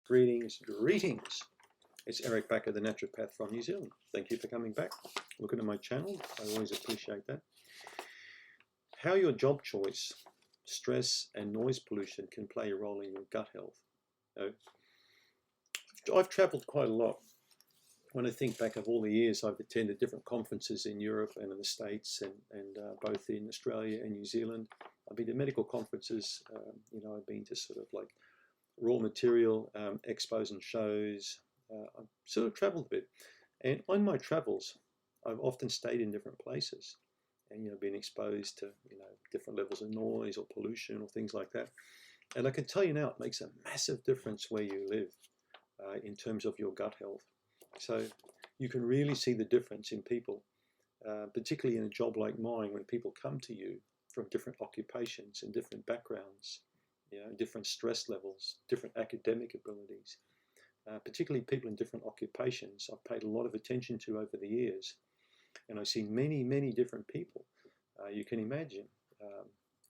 Greetings. It's Eric Backer, the naturopath from New Zealand. Thank you for coming back, looking at my channel. I always appreciate that. How your job choice, stress and noise pollution can play a role in your gut health. I've traveled quite a lot. When I think back of all the years I've attended different conferences in Europe and in the States and both in Australia and New Zealand. I've been to medical conferences, I've been to sort of like raw material expos and shows. I've sort of traveled a bit, and on my travels I've often stayed in different places and been exposed to different levels of noise or pollution or things like that. And I can tell you now, it makes a massive difference where you live in terms of your gut health. So you can really see the difference in people, particularly in a job like mine, when people come to you from different occupations and different backgrounds, different stress levels, different academic abilities, particularly people in different occupations. I've paid a lot of attention to over the years, and I've seen many different people. You can imagine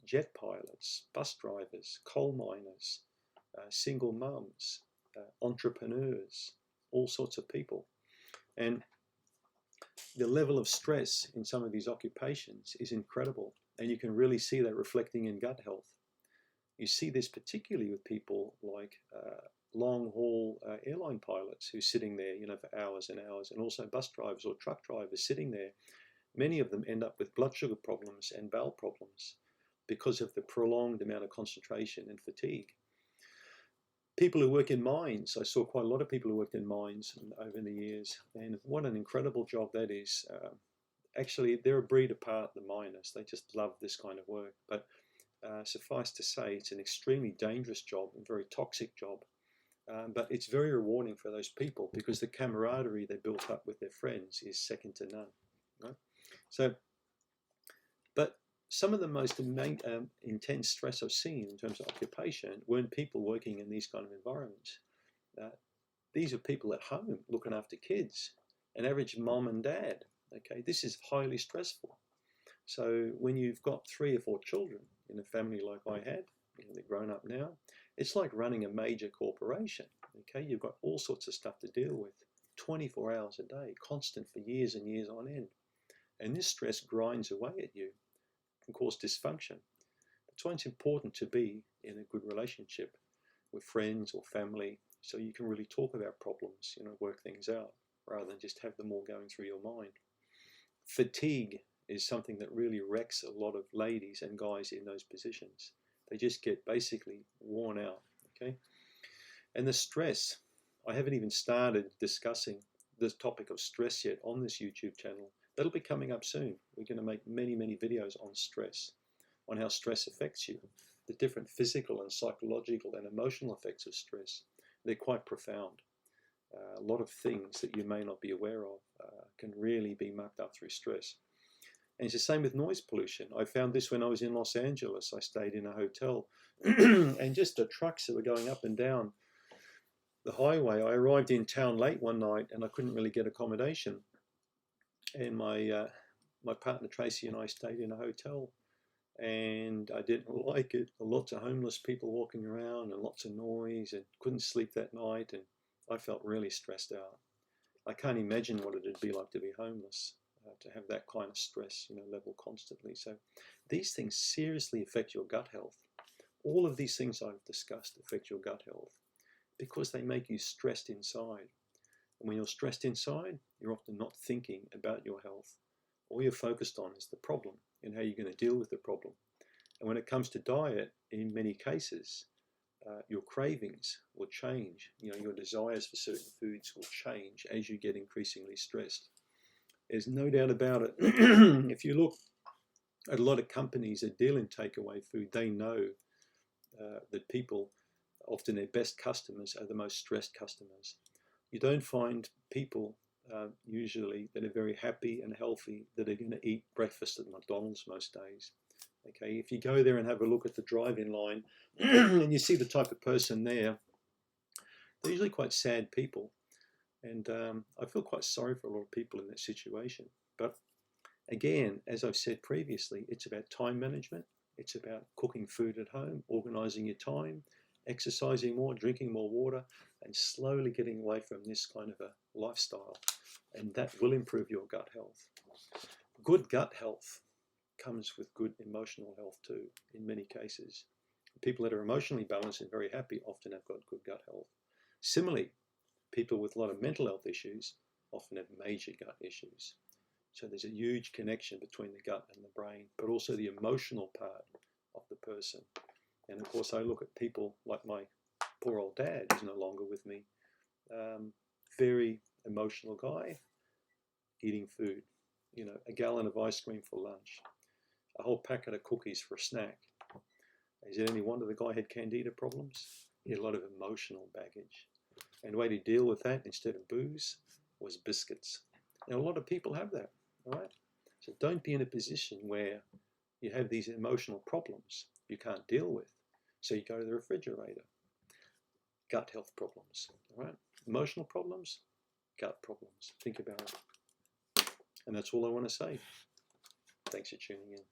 jet pilots, bus drivers, coal miners, single mums, entrepreneurs, all sorts of people. And the level of stress in some of these occupations is incredible, and you can really see that reflecting in gut health. You see this particularly with people like long-haul airline pilots who are sitting there, for hours and hours, and also bus drivers or truck drivers sitting there. Many of them end up with blood sugar problems and bowel problems because of the prolonged amount of concentration and fatigue. People who work in mines, I saw quite a lot of people who worked in mines over the years, and what an incredible job that is. Actually, they're a breed apart, the miners. They just love this kind of work. But suffice to say, it's an extremely dangerous job and very toxic job. But it's very rewarding for those people because the camaraderie they built up with their friends is second to none. Right? So, but some of the most intense stress I've seen in terms of occupation weren't people working in these kind of environments. These are people at home looking after kids, an average mom and dad. Okay, this is highly stressful. So when you've got 3 or 4 children in a family like I had, they're grown up now, it's like running a major corporation. Okay, you've got all sorts of stuff to deal with, 24 hours a day, constant for years and years on end. And this stress grinds away at you, can cause dysfunction. That's why it's important to be in a good relationship with friends or family, so you can really talk about problems, work things out, rather than just have them all going through your mind. Fatigue is something that really wrecks a lot of ladies and guys in those positions. They just get basically worn out, okay? And the stress, I haven't even started discussing this topic of stress yet on this YouTube channel. That'll be coming up soon. We're going to make many videos on stress, on how stress affects you, the different physical and psychological and emotional effects of stress. They're quite profound. A lot of things that you may not be aware of can really be mucked up through stress. And it's the same with noise pollution. I found this when I was in Los Angeles. I stayed in a hotel and just the trucks that were going up and down the highway. I arrived in town late one night and I couldn't really get accommodation. And my partner Tracy and I stayed in a hotel, and I didn't like it. Lots of homeless people walking around and lots of noise, and couldn't sleep that night, and I felt really stressed out. I can't imagine what it'd be like to be homeless, to have that kind of stress, level constantly. So these things seriously affect your gut health. All of these things I've discussed affect your gut health because they make you stressed inside. And when you're stressed inside, you're often not thinking about your health. All you're focused on is the problem and how you're going to deal with the problem. And when it comes to diet, in many cases, your cravings will change. Your desires for certain foods will change as you get increasingly stressed. There's no doubt about it. If you look at a lot of companies that deal in takeaway food, they know that people, often their best customers, are the most stressed customers. You don't find people usually that are very happy and healthy that are going to eat breakfast at McDonald's most days. Okay, if you go there and have a look at the drive-in line and you see the type of person there, they're usually quite sad people. And I feel quite sorry for a lot of people in that situation. But again, as I've said previously, it's about time management. It's about cooking food at home, organizing your time, exercising more, drinking more water, and slowly getting away from this kind of a lifestyle. And that will improve your gut health. Good gut health comes with good emotional health too, in many cases. People that are emotionally balanced and very happy often have got good gut health. Similarly, people with a lot of mental health issues often have major gut issues. So there's a huge connection between the gut and the brain, but also the emotional part of the person. And of course, I look at people like my poor old dad, who's no longer with me, very emotional guy, eating food, a gallon of ice cream for lunch, a whole packet of cookies for a snack. Is it any wonder the guy had candida problems? He had a lot of emotional baggage. And the way to deal with that, instead of booze, was biscuits. Now, a lot of people have that, all right? So don't be in a position where you have these emotional problems you can't deal with. So you go to the refrigerator. Gut health problems, all right? Emotional problems, gut problems. Think about it. And that's all I want to say. Thanks for tuning in.